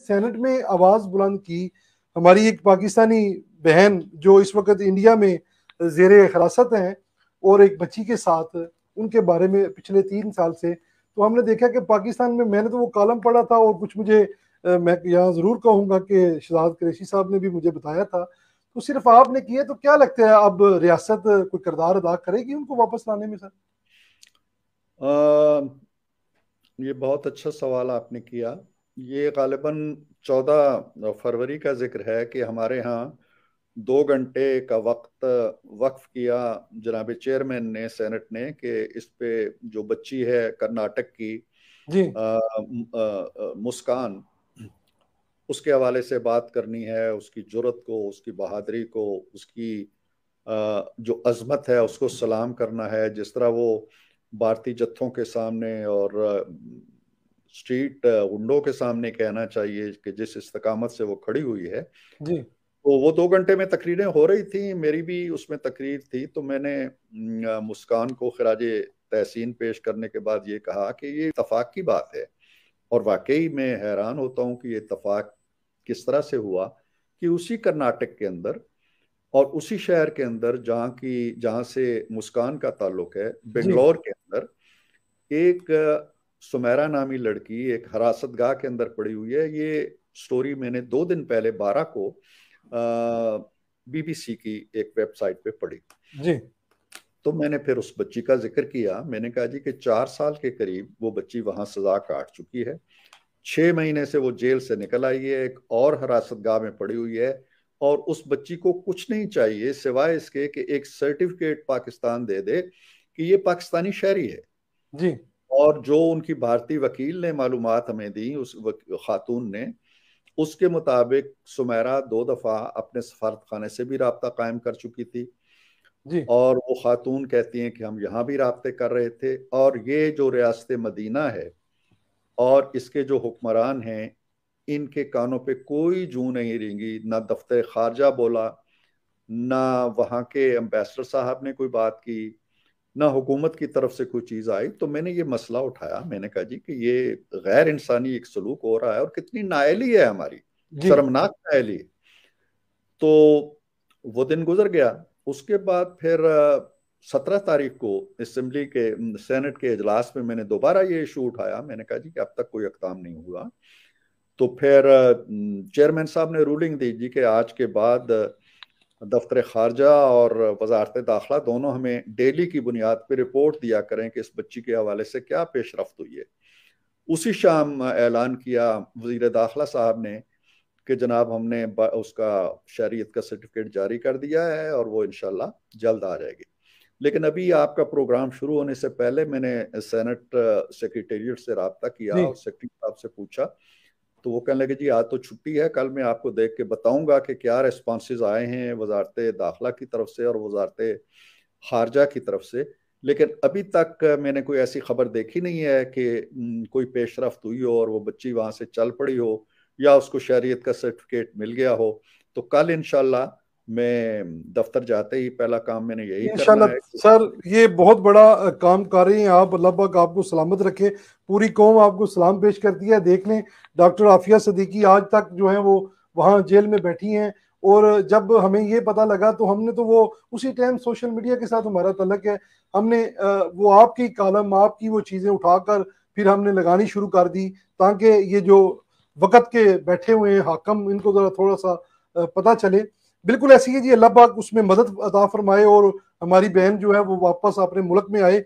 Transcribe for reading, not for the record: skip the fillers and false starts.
Senate में आवाज बुलंद की। हमारी एक पाकिस्तानी बहन जो इस वक्त इंडिया में जेर हिरासत हैं और एक बच्ची के साथ, उनके बारे में पिछले 3 साल से तो हमने देखा कि पाकिस्तान में, मैंने तो वो कॉलम पढ़ा था और कुछ मुझे मैं यहाँ जरूर कहूंगा कि शहजाद कुरैशी साहब ने भी मुझे बताया था, तो सिर्फ आपने किया। तो क्या लगता है अब रियासत कोई किरदार अदा करेगी उनको वापस लाने में सर? ये बहुत अच्छा सवाल आपने किया। ये गालिबन 14 फरवरी का जिक्र है कि हमारे यहाँ 2 घंटे का वक्त वक्फ किया जनाब चेयरमैन ने, सेनेट ने, कि इस पे जो बच्ची है कर्नाटक की जी मुस्कान, उसके हवाले से बात करनी है, उसकी जुर्रत को, उसकी बहादुरी को, उसकी जो अजमत है उसको सलाम करना है। जिस तरह वो भारतीय जत्थों के सामने और स्ट्रीट गुंडों के सामने कहना चाहिए कि जिस इस्तकामत से वो खड़ी हुई है। जी तो वो 2 घंटे में तकरीरें हो रही थी, मेरी भी उसमें तकरीर थी। तो मैंने मुस्कान को खराजे तहसीन पेश करने के बाद ये कहा कि ये इत्तफाक की बात है, और वाकई मैं हैरान होता हूँ कि ये इत्तफाक किस तरह से हुआ कि उसी कर्नाटक के अंदर और उसी शहर के अंदर जहाँ से मुस्कान का ताल्लुक है, जी बेंगलोर के अंदर एक सुमेरा नामी लड़की एक हिरासतगाह के अंदर पड़ी हुई है। ये स्टोरी मैंने 2 दिन पहले 12 को बीबीसी की एक वेबसाइट पे पढ़ी। जी तो मैंने फिर उस बच्ची का जिक्र किया। मैंने कहा जी कि 4 साल के करीब वो बच्ची वहां सजा काट चुकी है, 6 महीने से वो जेल से निकल आई है, एक और हिरासतगाह में पड़ी हुई है, और उस बच्ची को कुछ नहीं चाहिए सिवाय इसके कि एक सर्टिफिकेट पाकिस्तान दे दे कि ये पाकिस्तानी शहरी है। जी और जो उनकी भारतीय वकील ने मालूमात हमें दी, उस खातून ने, उसके मुताबिक सुमेरा 2 दफा अपने सफारत खाने से भी राब्ता कायम कर चुकी थी, जी और वो खातून कहती हैं कि हम यहाँ भी राब्ते कर रहे थे। और ये जो रियासत मदीना है और इसके जो हुक्मरान हैं, इनके कानों पे कोई जू नहीं रेंगी। ना दफ्तर खारजा बोला, ना वहाँ के एम्बेसडर साहब ने कोई बात की, ना हुकूमत की तरफ से कोई चीज़ आई। तो मैंने ये मसला उठाया, मैंने कहा जी कि ये गैर इंसानी एक सलूक हो रहा है और कितनी नाअहली है हमारी, जी शर्मनाक नाअहली। तो वो दिन गुजर गया। उसके बाद फिर 17 तारीख को असेंबली के, सेनेट के इजलास में मैंने दोबारा ये इशू उठाया। मैंने कहा जी कि अब तक कोई इक़दाम नहीं हुआ। तो फिर चेयरमैन साहब ने रूलिंग दी जी कि आज के बाद दफ्तर खारजा और वजारत दाखिला दोनों हमें डेली की बुनियाद पर रिपोर्ट दिया करें कि इस बच्ची के हवाले से क्या पेशरफ्त हुई है। उसी शाम ऐलान किया वजीर दाखिला साहब ने कि जनाब हमने उसका शहरियत का सर्टिफिकेट जारी कर दिया है और वो इंशाल्लाह जल्द आ जाएगी। लेकिन अभी आपका प्रोग्राम शुरू होने से पहले मैंने सेनेट सेक्रेटेरिएट से रब्ता किया जी और सेक्रेटरी साहब से पूछा, तो वो कहने लगे जी आज तो छुट्टी है, कल मैं आपको देख के बताऊंगा कि क्या रिस्पॉन्सेज आए हैं वजारत दाखिला की तरफ से और वजारत खारजा की तरफ से। लेकिन अभी तक मैंने कोई ऐसी खबर देखी नहीं है कि कोई पेशरफ्त हुई हो और वो बच्ची वहां से चल पड़ी हो या उसको शहरियत का सर्टिफिकेट मिल गया हो। तो कल इंशाल्लाह मैं दफ्तर जाते ही पहला काम मैंने यही करना इंशाल्लाह है। सर, ये बहुत बड़ा काम कर रही हैं आप। अल्लाह पाक आपको सलामत रखे। पूरी कौम आपको सलाम पेश करती है। देख लें, डॉक्टर आफिया सिद्दीकी आज तक जो है वो वहाँ जेल में बैठी हैं, और जब हमें ये पता लगा तो हमने तो वो उसी टाइम, सोशल मीडिया के साथ हमारा तल्लक है, हमने वो आपकी कॉलम, आपकी वो चीज़ें उठाकर फिर हमने लगानी शुरू कर दी, ताकि ये जो वक़्त के बैठे हुए हैं हाकम, इनको ज़रा थोड़ा सा पता चले। बिल्कुल ऐसी है जी, अल्लाह पाक उसमें मदद अता फरमाए और हमारी बहन जो है वो वापस अपने मुल्क में आए।